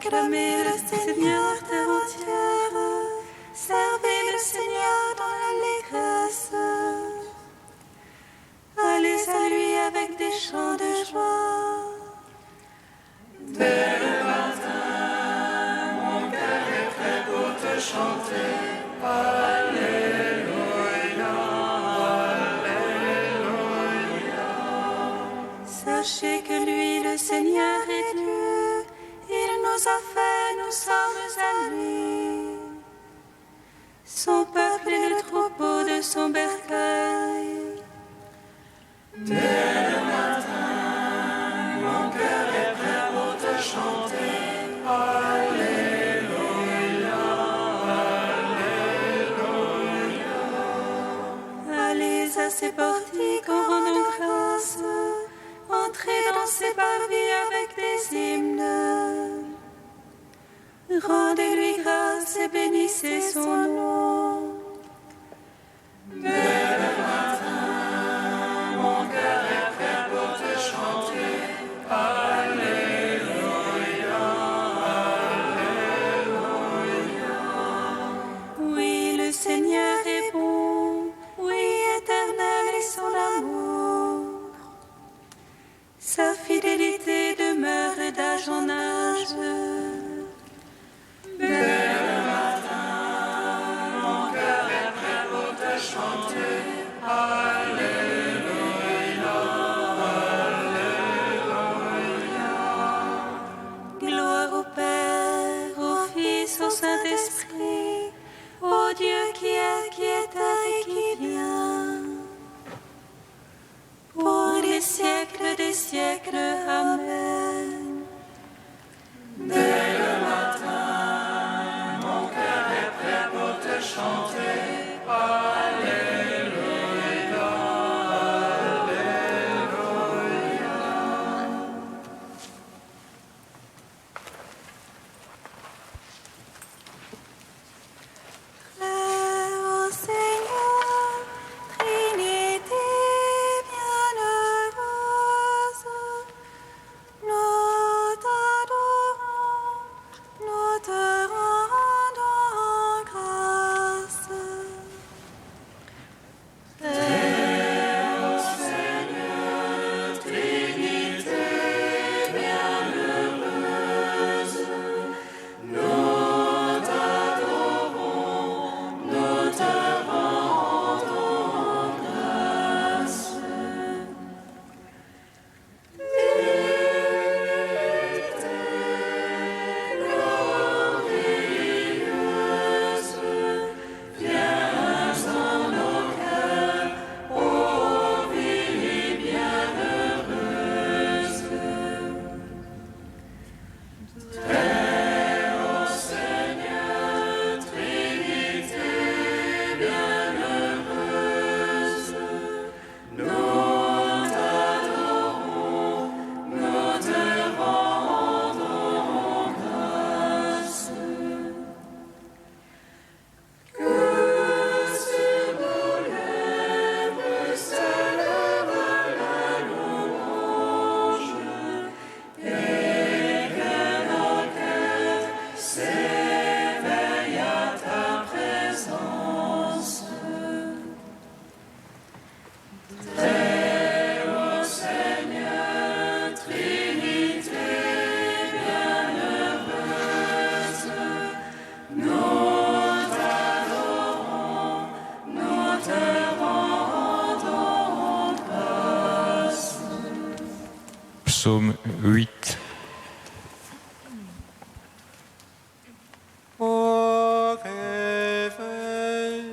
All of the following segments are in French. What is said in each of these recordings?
Acclamez le Seigneur terre entière, servez le Seigneur dans l'allégresse. Allez à lui avec des chants de joie. Dès le matin, mon cœur est prêt pour te chanter. Alléluia, Alléluia. Sachez que lui, le Seigneur, est Dieu. Il nous a fait, nous sommes à lui. Son peuple est le troupeau de son bercail. Dès le matin, mon cœur est prêt pour te chanter. Alléluia, Alléluia. Allez à ses portiques en rendant grâce. Entrez dans ses parvis avec des hymnes. Rendez-lui grâce et bénissez son nom. Dès le matin, mon cœur est prêt pour te chanter. Alléluia, Alléluia. Oui, le Seigneur est bon. Oui, éternel est son amour. Sa fidélité demeure d'âge en âge. Dès le matin, mon cœur est prêt pour te chanter. Alléluia, Alléluia. Gloire au Père, au Fils, au Saint-Esprit, au Dieu qui était et qui vient. Pour les siècles des siècles, Amen. Dès le matin, mon cœur est prêt pour te chanter. Alléluia, Alléluia. Au Seigneur, Trinité bienheureuse, nous t'adorons, nous te rendons grâce. Seigneur, Trinité bienheureuse, nous t'adorons, nous te rendons grâce. Glorieuse, viens en nos cœurs, ô vie bienheureuse. Très ô Seigneur, Trinité bienheureuse, nous t'adorons, nous te rendons grâce. Que sur nos lèvres s'élève la louange, et que nos cœurs s'éveillent à ta présence. Très ô Seigneur, Trinité bienheureuse, nous t'adorons, nous te rendons grâce. Psaume 8. Au réveil,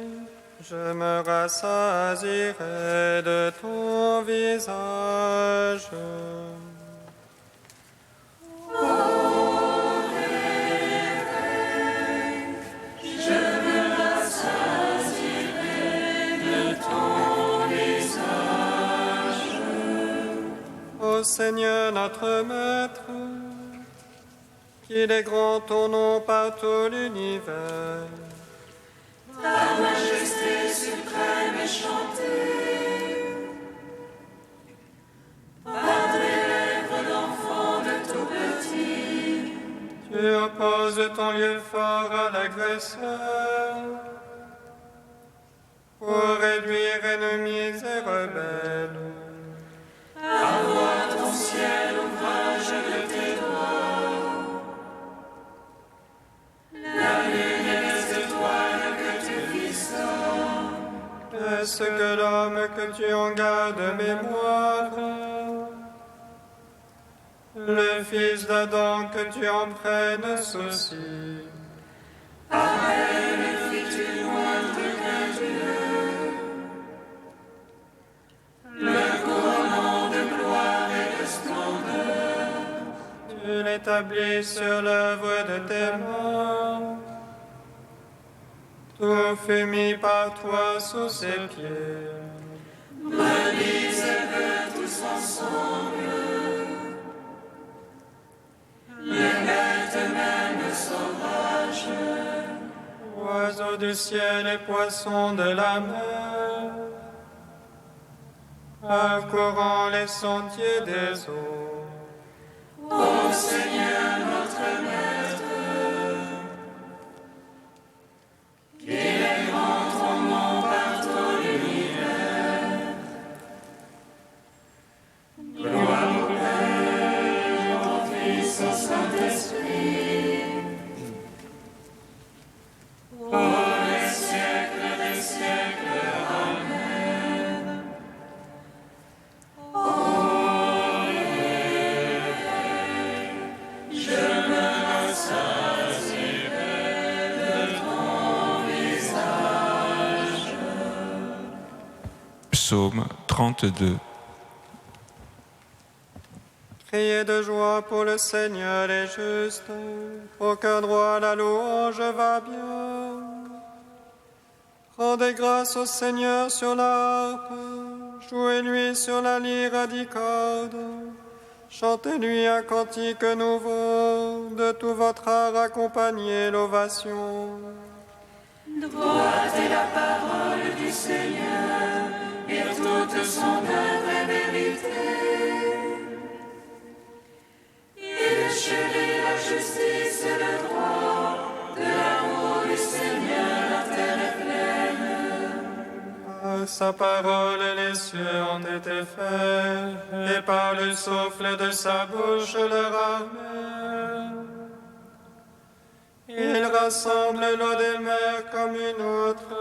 je me rassasierai de ton visage. Ô Seigneur notre Maître, qu'il est grand ton nom par tout l'univers. Ta majesté suprême est chantée par des lèvres d'enfants de tout petit. Tu Tu opposes ton lieu fort à l'agresseur pour réduire ennemis et rebelles. Envoie ton ciel, ouvrage de tes doigts, la lune et les étoiles que tu fistonnes. Est-ce que l'homme que tu en gardes mémoire, le fils d'Adam que tu en prennes souci? Pareil le fis-tu moindre qu'un Dieu, le couronnement de gloire et de splendeur. Tu l'établis sur l'œuvre de tes mains. Tout fut mis par toi sous ses pieds. Brebis et bœufs tous ensemble, les bêtes même sauvages, Oiseaux du ciel et poissons de la mer, parcourant les sentiers des eaux. ô Seigneur notre Maître, qu'il est grand ton nom par tout l'univers. Gloire au Père, au Fils, au Saint-Esprit, pour les siècles des siècles. Amen. Je me rassasierai de ton visage. Psaume 32. Criez de joie pour le Seigneur est juste, aucun droit à la louange va bien. Rendez grâce au Seigneur sur l'harpe, jouez-lui sur la lyre à 10 cordes, chantez-lui un cantique nouveau, de tout votre art accompagnez l'ovation. Droite est la parole du Seigneur, et toute son œuvre est vérité. Il chérit la justice et le droit, de l'amour du Seigneur la terre est pleine. Par sa parole les cieux ont été faits, et par le souffle de sa bouche leur armée. Il rassemble l'eau des mers comme une outre,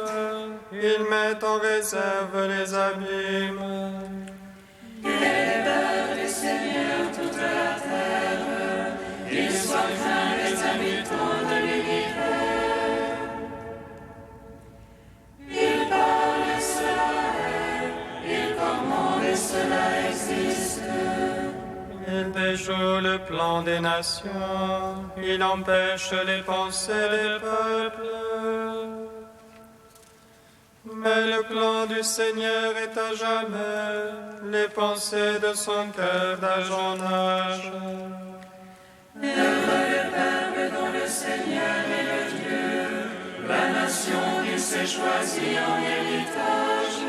il met en réserve les abîmes. Il est Père du Seigneur toute la terre, il soit craint les habitants de l'univers. Il parle et cela est, il commande et cela existe. Il déjoue le plan des nations, il empêche les pensées des peuples. Mais le plan du Seigneur est à jamais, les pensées de son cœur d'âge en âge. Heureux le peuple dont le Seigneur est le Dieu, la nation qu'il s'est choisie en héritage.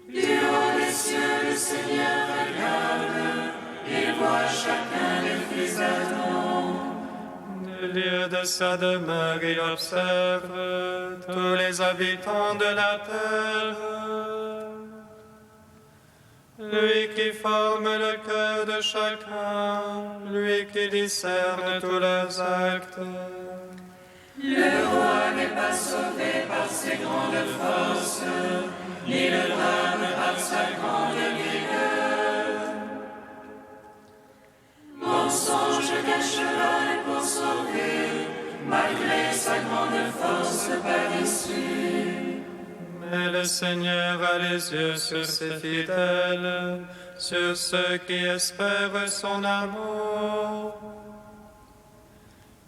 Du haut des cieux, le Seigneur regarde, il voit chacun des fils d'Adam. Du lieu de sa demeure, il observe tous les habitants de la terre. Lui qui forme le cœur de chacun, lui qui discerne tous leurs actes. Le roi n'est pas sauvé par ses grandes forces, ni le brave par sa grande vigueur. Mensonge cachera pour sauver, malgré sa grande force par issue. Mais le Seigneur a les yeux sur ses fidèles, sur ceux qui espèrent son amour,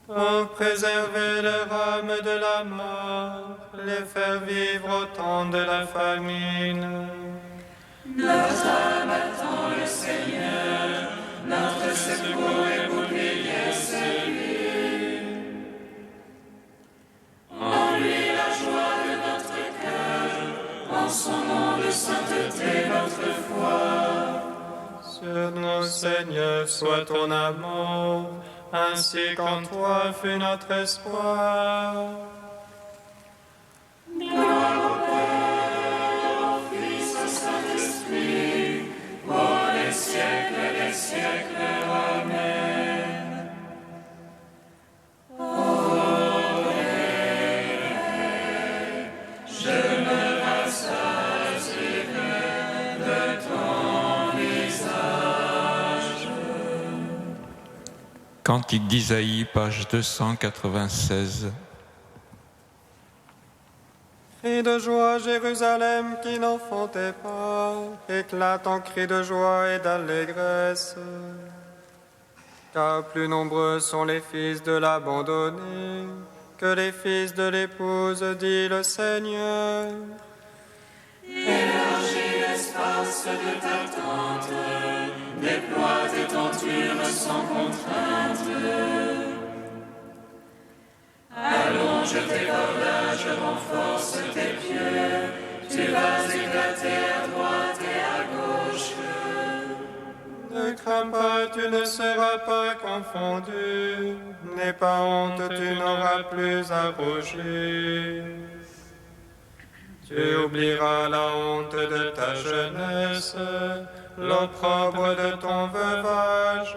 pour préserver leur âme de la mort, les faire vivre au temps de la famine. Notre âme attend le Seigneur, notre secours et bouclier, c'est lui. En lui la joie de notre cœur, en son nom de sainteté notre foi. Sur nos Ô Seigneur, sois ton amour, ainsi qu'en toi fut notre espoir. Gloire au Père, au Fils, au Saint-Esprit, pour les siècles des siècles. Amen. Ô Père, je me rassasierai de ton visage. Cantique d'Isaïe, page 296. Cri de joie, Jérusalem, qui n'enfantait pas, éclate en cri de joie et d'allégresse. Car plus nombreux sont les fils de l'abandonné que les fils de l'épouse, dit le Seigneur. Élargis l'espace de ta tente, déploie tes tentures sans contrainte. Allonge tes cordages, renforce tes pieux, tu vas éclater à droite et à gauche. Ne crains pas, tu ne seras pas confondu, n'aie pas honte, tu n'auras plus à rougir. Tu oublieras la honte de ta jeunesse, l'opprobre de ton veuvage.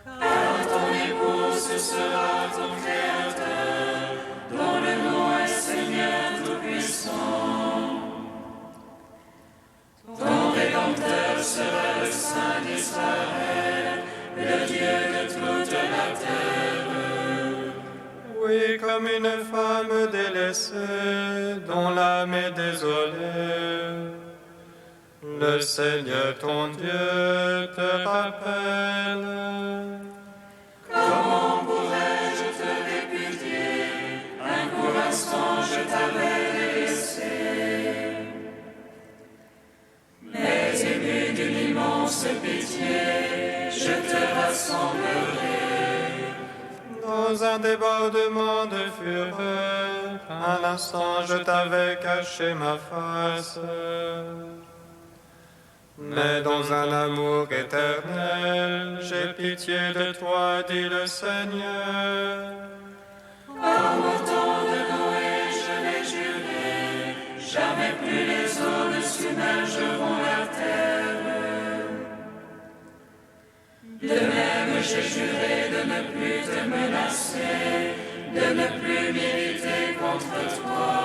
Car ton épouse sera ton Créateur, dont le nom est Seigneur Tout-Puissant. Ton Rédempteur sera le Saint d'Israël, le Dieu de toute la terre. Oui, comme une femme délaissée, dont l'âme est désolée, le Seigneur ton Dieu te rappelle. Comment pourrais-je te répudier? Un court instant je t'avais délaissé. Mais ému d'une immense pitié, je te rassemblerai. Dans un débordement de fureur, un instant je t'avais caché ma face. Mais dans un amour éternel, j'ai pitié de toi, dit le Seigneur. Comme au temps de Noé, je l'ai juré, jamais plus les eaux ne submergeront la terre. De même, j'ai juré de ne plus te menacer, de ne plus m'irriter contre toi.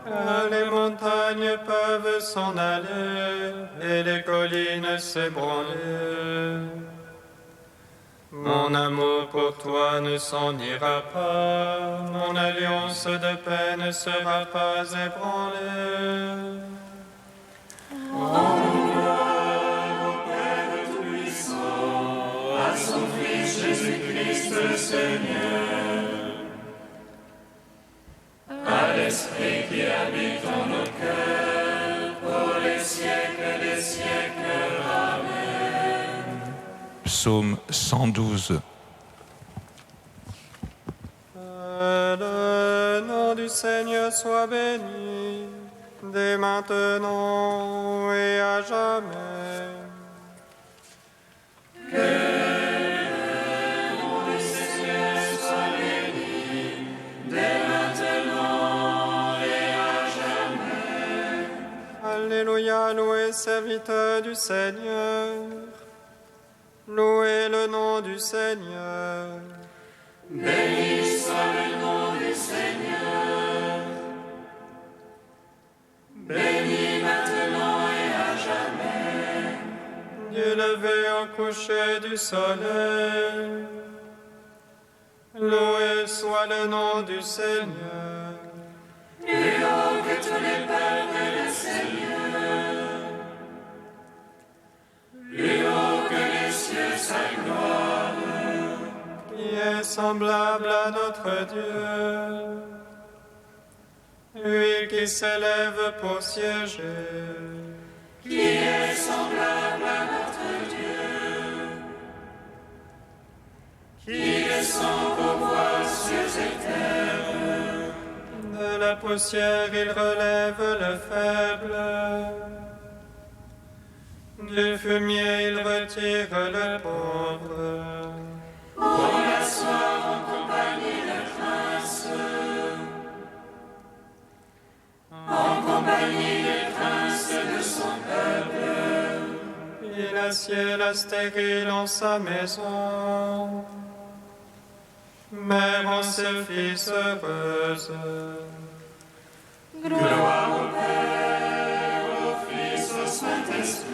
Car les montagnes peuvent s'en aller et les collines s'ébranler. Mon amour pour toi ne s'en ira pas, mon alliance de paix ne sera pas ébranlée. À son Fils Jésus-Christ le Seigneur, à l'Esprit qui habite en nos cœurs, pour les siècles des siècles. Amen. Psaume 112. Le nom du Seigneur soit béni, dès maintenant et à jamais. Alléluia, louez serviteur du Seigneur. Louez le nom du Seigneur. Béni soit le nom du Seigneur. Béni maintenant et à jamais. Dieu levé au coucher du soleil. Loué soit le nom du Seigneur. Plus haut que tous les peuples, le Seigneur. Plus haut que les cieux, sa gloire. Qui est semblable à notre Dieu. Lui qui s'élève pour siéger. Qui est semblable à notre Dieu. Qui descend pour voir cieux et terre. De la poussière il relève le faible. Du fumier, il retire le pauvre. Pour l'asseoir en compagnie de princes. En compagnie des princes de son peuple. Il assied la stérile en sa maison. Mère en ses fils heureuse. Gloire au Père, au Fils, au Saint-Esprit.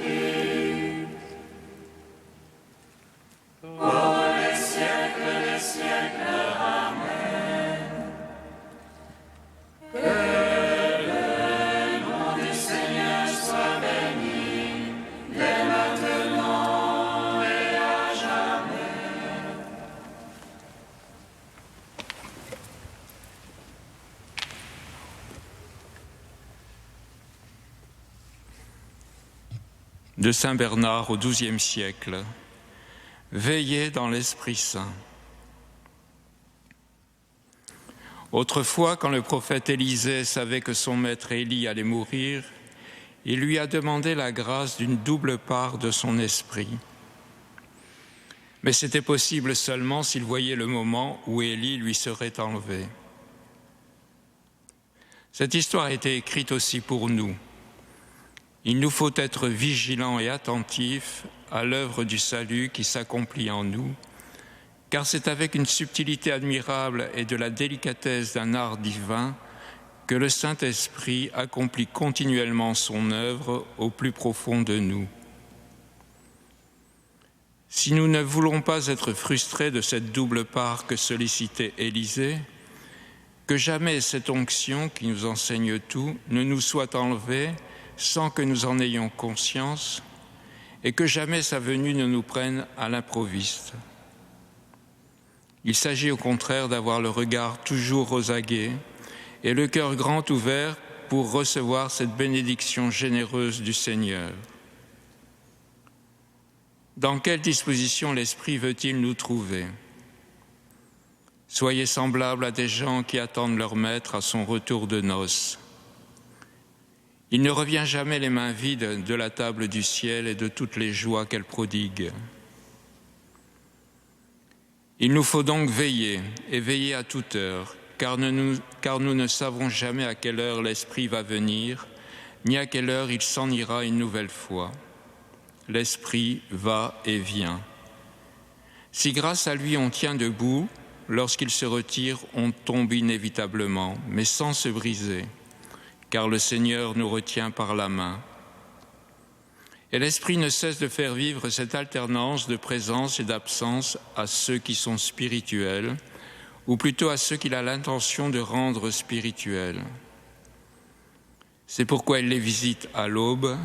Pour les siècles des siècles. Amen. Que le nom du Seigneur soit béni, dès maintenant et à jamais. De Saint Bernard au XIIe siècle. Veillez dans l'Esprit Saint. Autrefois, quand le prophète Élisée savait que son maître Élie allait mourir, il lui a demandé la grâce d'une double part de son esprit. Mais c'était possible seulement s'il voyait le moment où Élie lui serait enlevé. Cette histoire a été écrite aussi pour nous. Il nous faut être vigilants et attentifs à l'œuvre du salut qui s'accomplit en nous, car c'est avec une subtilité admirable et de la délicatesse d'un art divin que le Saint-Esprit accomplit continuellement son œuvre au plus profond de nous. Si nous ne voulons pas être frustrés de cette double part que sollicitait Élisée, que jamais cette onction qui nous enseigne tout ne nous soit enlevée sans que nous en ayons conscience, et que jamais sa venue ne nous prenne à l'improviste. Il s'agit au contraire d'avoir le regard toujours aux aguets et le cœur grand ouvert pour recevoir cette bénédiction généreuse du Seigneur. Dans quelle disposition l'Esprit veut-il nous trouver ? Soyez semblables à des gens qui attendent leur maître à son retour de noces. Il ne revient jamais les mains vides de la table du ciel et de toutes les joies qu'elle prodigue. Il nous faut donc veiller, et veiller à toute heure, car nous ne savons jamais à quelle heure l'Esprit va venir, ni à quelle heure il s'en ira une nouvelle fois. L'Esprit va et vient. Si grâce à lui on tient debout, lorsqu'il se retire, on tombe inévitablement, mais sans se briser, car le Seigneur nous retient par la main. Et l'Esprit ne cesse de faire vivre cette alternance de présence et d'absence à ceux qui sont spirituels, ou plutôt à ceux qu'il a l'intention de rendre spirituels. C'est pourquoi il les visite à l'aube,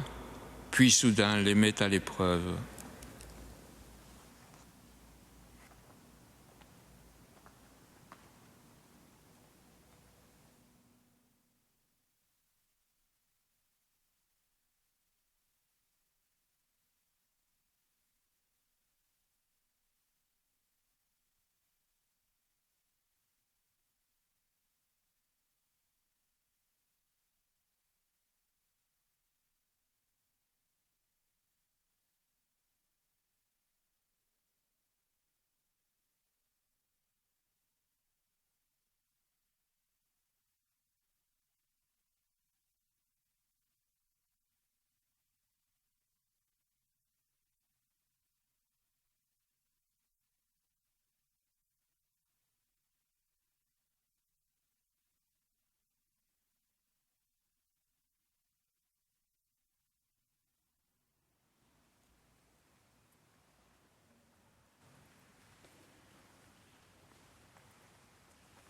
puis soudain les met à l'épreuve.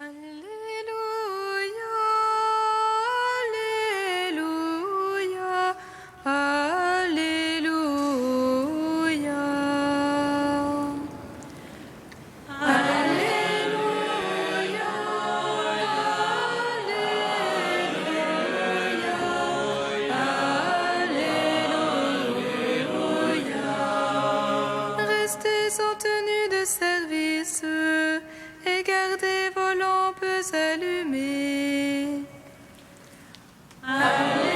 Alléluia, Alléluia, Alléluia. Alléluia, Alléluia. Restez en tenue de service et gardez vos lampes allumées. Alléluia,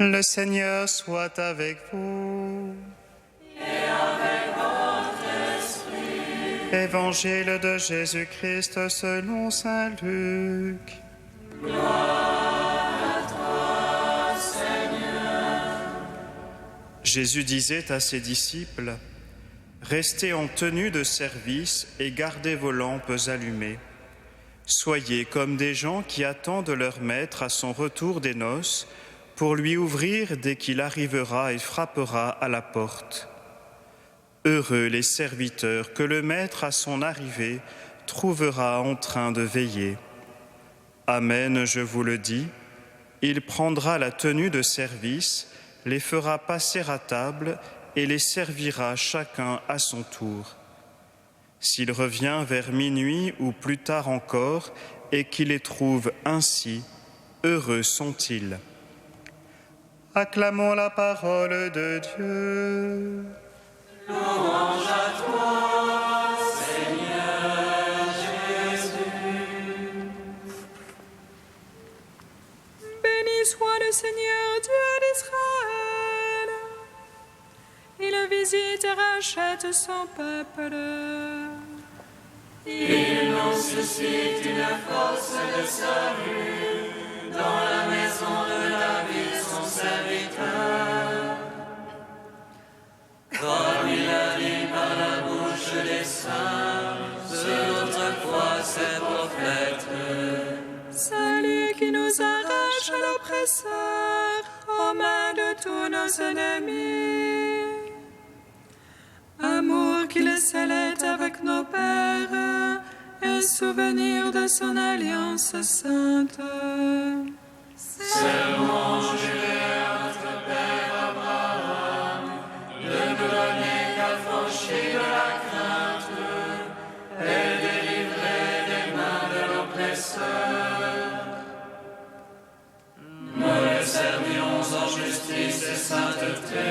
Le Seigneur soit avec vous. Et avec votre esprit. Évangile de Jésus-Christ selon saint Luc. Gloire à toi, Seigneur. Jésus disait à ses disciples, « Restez en tenue de service et gardez vos lampes allumées. Soyez comme des gens qui attendent leur maître à son retour des noces, pour lui ouvrir dès qu'il arrivera et frappera à la porte. Heureux les serviteurs que le maître à son arrivée trouvera en train de veiller. Amen, je vous le dis, il prendra la tenue de service, les fera passer à table et les servira chacun à son tour. S'il revient vers minuit ou plus tard encore et qu'il les trouve ainsi, heureux sont-ils. » Acclamons la parole de Dieu. Louange à toi, Seigneur Jésus. Béni soit le Seigneur, Dieu d'Israël. Il visite et rachète son peuple. Il nous suscite une force de salut dans la maison de David, son serviteur. Comme il a dit par la bouche des saints, ceux d'autrefois ses prophètes. Salut qui nous arrache à l'oppresseur, aux mains de tous nos ennemis. Amour qu'il scellait avec nos pères, et souvenir de son alliance sainte. C'est louange à notre Père Abraham, de nous donner qu'affranchis de la crainte, et délivrer des mains de l'oppresseur. Nous le servions en justice et sainteté,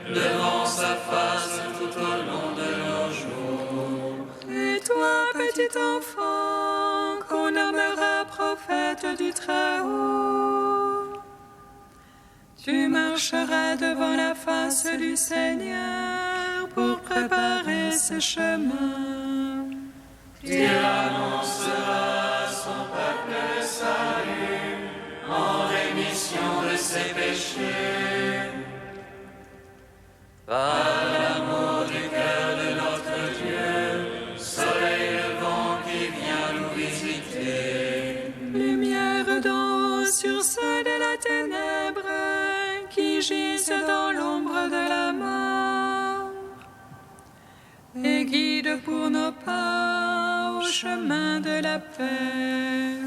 devant sa face tout au long de nos jours. Et toi, petit enfant, qu'on nommera prophète du Très-Haut, tu marcheras devant la face du Seigneur pour préparer ses chemins. Tu annonceras à son peuple le salut, en rémission de ses péchés. Par l'amour du cœur de notre Dieu, soleil levant qui vient nous visiter. Lumière d'en haut sur ceux de la ténèbre qui gisent dans l'ombre de la mort. Et guide pour nos pas au chemin de la paix.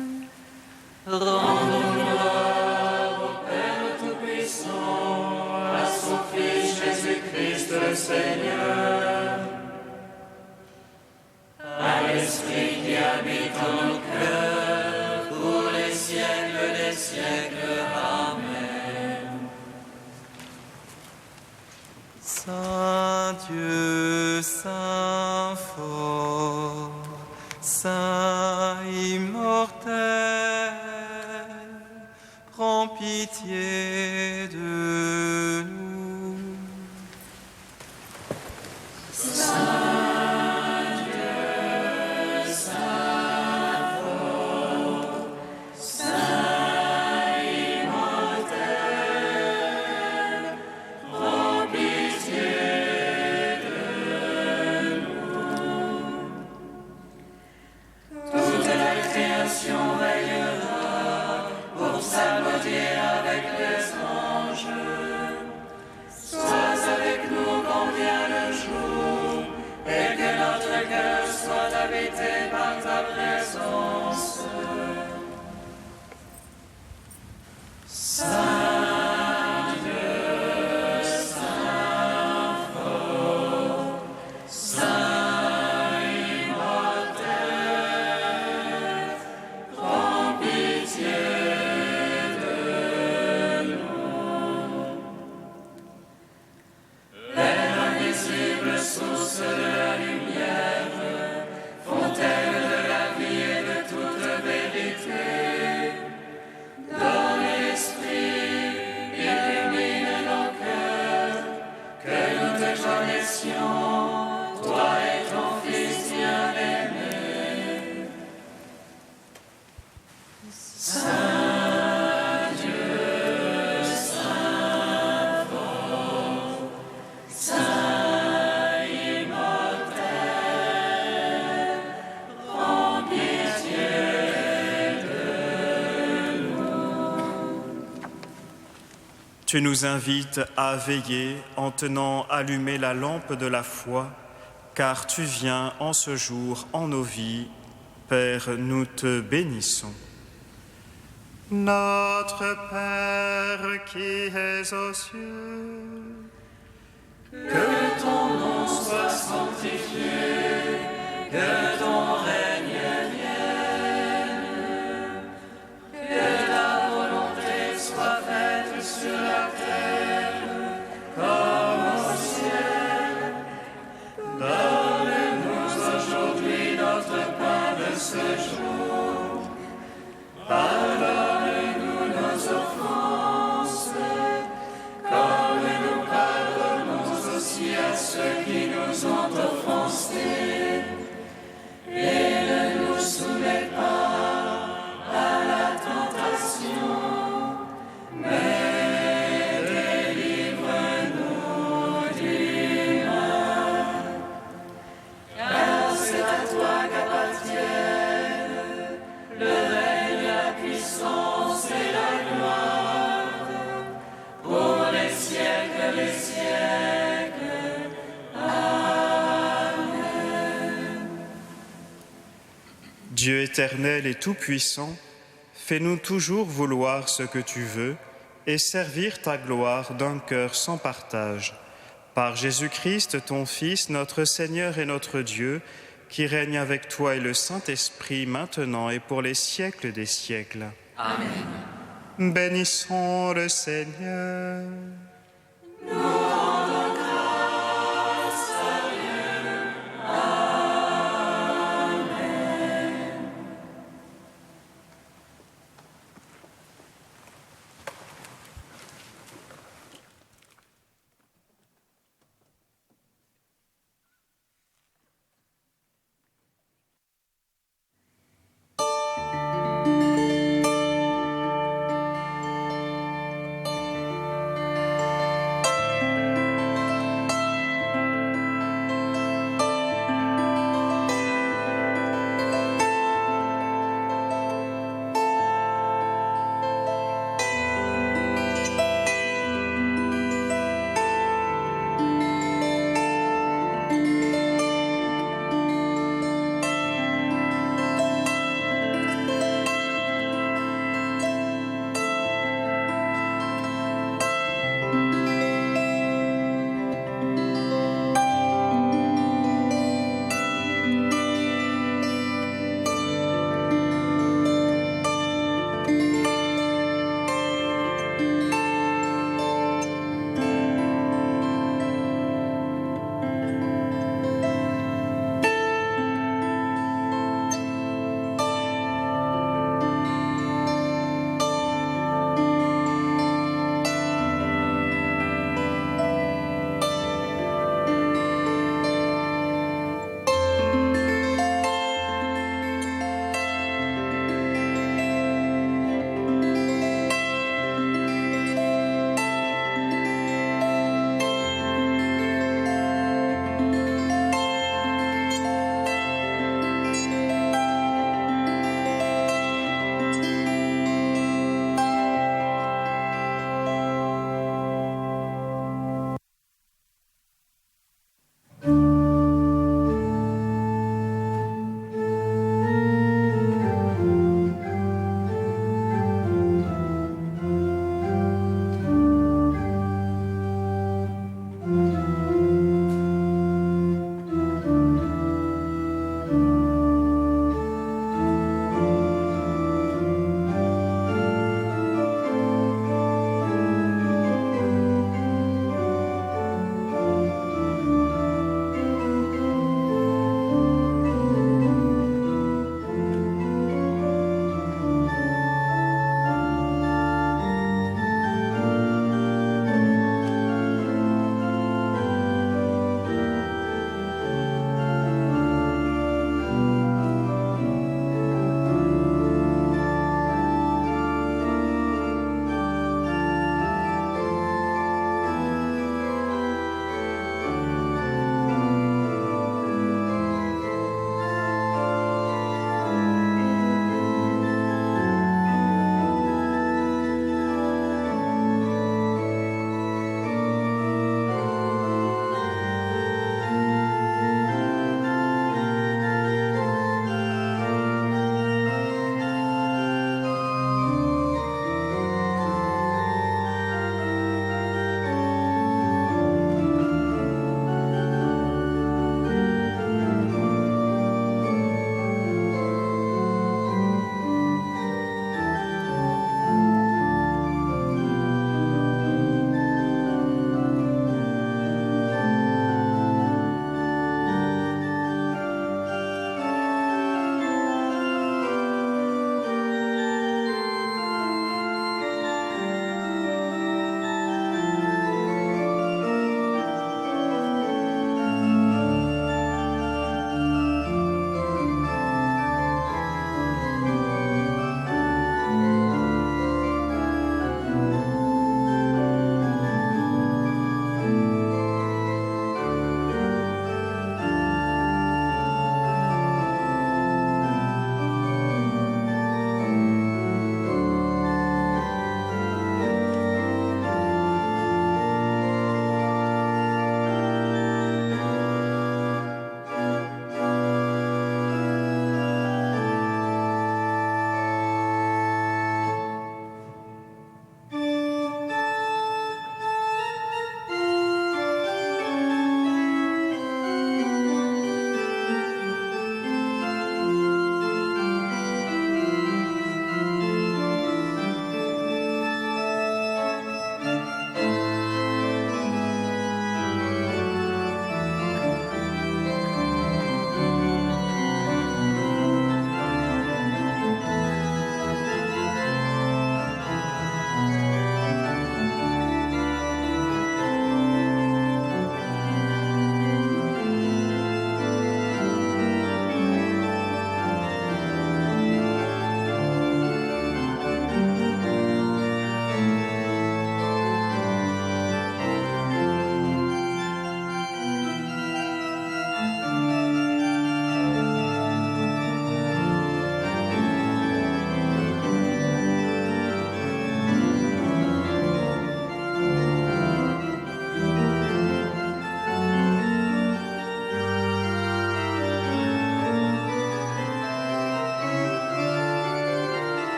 Rendons gloire au Père Tout-Puissant, à son Fils Jésus-Christ le Seigneur, à l'Esprit qui habite en nos cœurs, pour les siècles des siècles. Amen. Saint Dieu, Saint fort, Saint immortel, prends pitié de nous. Veillera pour s'applaudir avec les anges. Sois avec nous quand vient le jour, et que notre cœur soit habité par ta présence. Saint Dieu, Saint fort, Saint immortel, prends pitié de nous. Père invisible, source de la lumière, fontaine de la vie et de toute vérité, Tu nous invites à veiller en tenant allumée la lampe de la foi, car tu viens en ce jour en nos vies. Père, nous te bénissons. Notre Père qui es aux cieux, que ton nom soit sanctifié, que ton règne vienne, que ta volonté soit faite sur la terre comme au ciel. Donne-nous aujourd'hui notre pain de ce jour. Pardonne-nous nos offenses, comme nous pardonnons aussi à ceux qui nous ont offensés. Et ne nous soumets pas à la tentation, mais délivre-nous du mal. Car c'est à toi qu'appartiennent le règne, la puissance et la gloire, pour les siècles des siècles. Dieu éternel et tout-puissant, fais-nous toujours vouloir ce que tu veux et servir ta gloire d'un cœur sans partage. Par Jésus-Christ, ton Fils, notre Seigneur et notre Dieu, qui règne avec toi et le Saint-Esprit maintenant et pour les siècles des siècles. Amen. Bénissons le Seigneur.